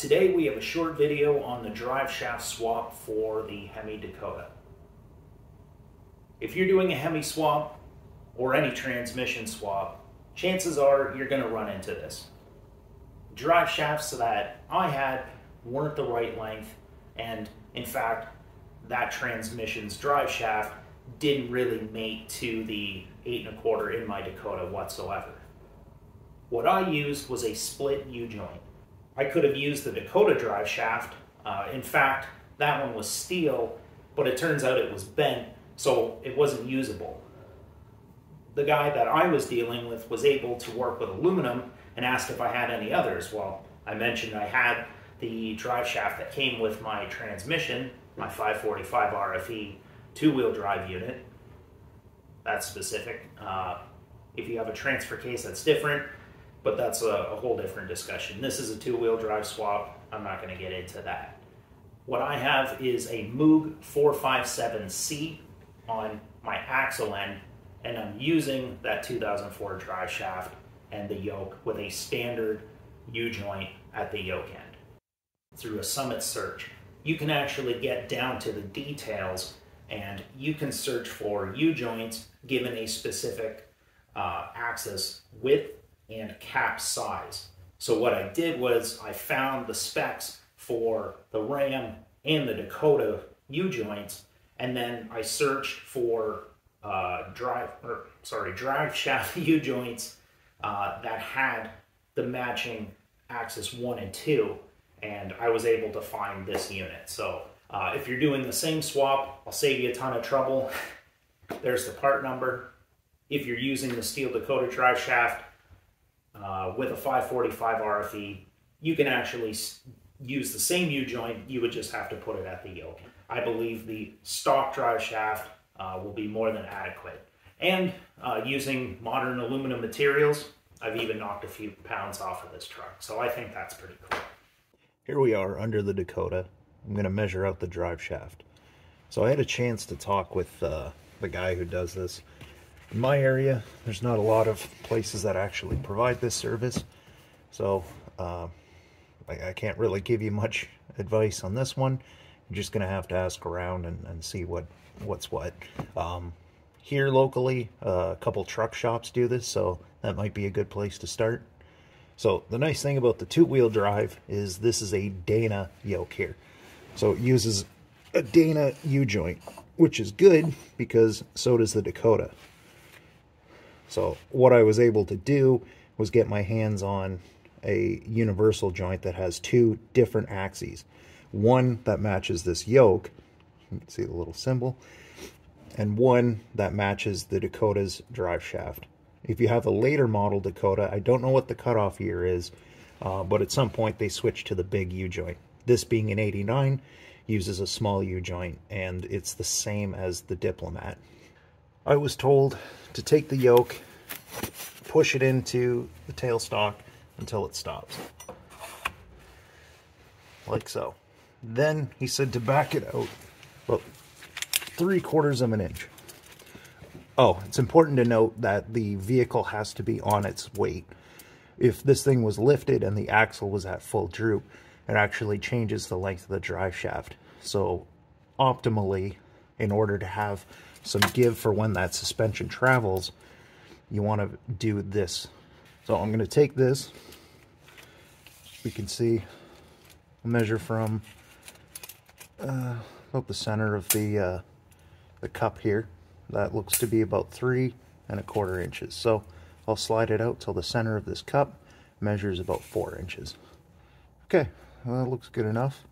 Today we have a short video on the drive shaft swap for the Hemi Dakota. If you're doing a Hemi swap or any transmission swap, chances are you're going to run into this. Drive shafts that I had weren't the right length, and in fact that transmission's drive shaft didn't really mate to the 8 1/4 in my Dakota whatsoever. What I used was a split U-joint. I could have used the Dakota drive shaft. In fact, that one was steel, but it turns out it was bent, so it wasn't usable. The guy that I was dealing with was able to work with aluminum and asked if I had any others. Well, I mentioned I had the drive shaft that came with my transmission, my 545 RFE 2-wheel drive unit. That's specific. If you have a transfer case, that's different, but that's a whole different discussion. This is a 2-wheel drive swap. I'm not going to get into that. What I have is a Moog 457C on my axle end, and I'm using that 2004 drive shaft and the yoke with a standard U-joint at the yoke end. Through a Summit search, you can actually get down to the details, and you can search for U-joints given a specific axis width and cap size. So what I did was I found the specs for the Ram and the Dakota U-joints, and then I searched for drive shaft U-joints that had the matching axis 1 and 2, and I was able to find this unit. So if you're doing the same swap, I'll save you a ton of trouble. There's the part number. If you're using the steel Dakota drive shaft with a 545 RFE, you can actually use the same U-joint. You would just have to put it at the yoke. I believe the stock drive shaft will be more than adequate. And using modern aluminum materials, I've even knocked a few pounds off of this truck. So I think that's pretty cool. Here we are under the Dakota. I'm going to measure out the drive shaft. So I had a chance to talk with the guy who does this. In my area, there's not a lot of places that actually provide this service. So I can't really give you much advice on this one. You're just going to have to ask around and see what's what. Here locally, a couple truck shops do this, so that might be a good place to start. So the nice thing about the 2-wheel drive is this is a Dana yoke here. So it uses a Dana U-joint, which is good because so does the Dakota. So what I was able to do was get my hands on a universal joint that has 2 different axes. One that matches this yoke, you can see the little symbol, and one that matches the Dakota's drive shaft. If you have a later model Dakota, I don't know what the cutoff year is, but at some point they switched to the big U-joint. This being an 89, uses a small U-joint, and it's the same as the Diplomat. I was told to take the yoke, push it into the tailstock until it stops. Like so. Then he said to back it out about 3/4 of an inch. Oh, it's important to note that the vehicle has to be on its weight. If this thing was lifted and the axle was at full droop, it actually changes the length of the drive shaft. So optimally, in order to have some give for when that suspension travels, you want to do this. So I'm going to take this. We can see, I'll measure from about the center of the cup here. That looks to be about 3 1/4 inches. So I'll slide it out till the center of this cup measures about 4 inches. Okay, well, that looks good enough.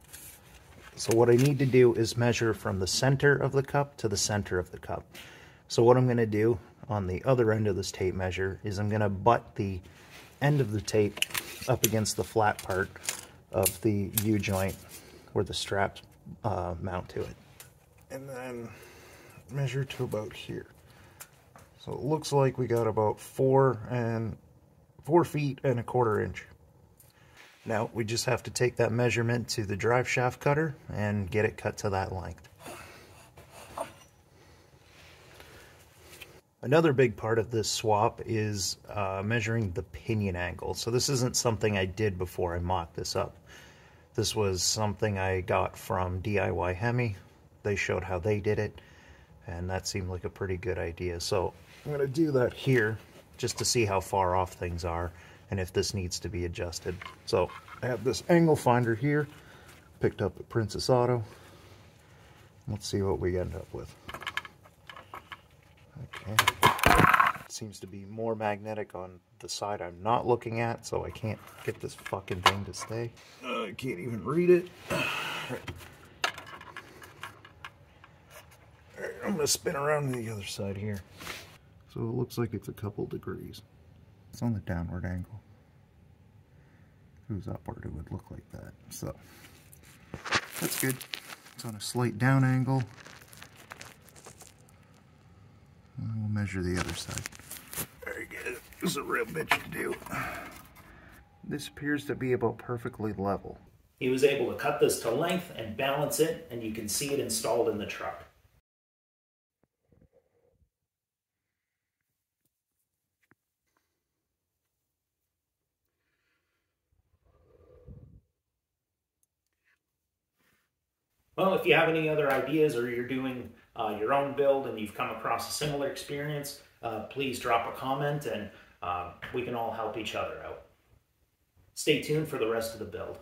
So what I need to do is measure from the center of the cup to the center of the cup. So what I'm going to do on the other end of this tape measure is I'm going to butt the end of the tape up against the flat part of the U-joint where the straps mount to it. And then measure to about here. So it looks like we got about 4 feet and 1/4 inch. Now we just have to take that measurement to the drive shaft cutter and get it cut to that length. Another big part of this swap is measuring the pinion angle. So this isn't something I did before I mocked this up. This was something I got from DIY Hemi. They showed how they did it, and that seemed like a pretty good idea. So I'm going to do that here just to see how far off things are and if this needs to be adjusted. So I have this angle finder here, picked up at Princess Auto. Let's see what we end up with. Okay. It seems to be more magnetic on the side I'm not looking at, so I can't get this fucking thing to stay. I can't even read it. Alright, I'm gonna spin around to the other side here. So it looks like it's a couple degrees. It's on the downward angle. If it was upward, it would look like that. So that's good. It's on a slight down angle. And we'll measure the other side. Very good. This is a real bitch to do. This appears to be about perfectly level. He was able to cut this to length and balance it, and you can see it installed in the truck. Well, if you have any other ideas or you're doing your own build and you've come across a similar experience, please drop a comment and we can all help each other out. Stay tuned for the rest of the build.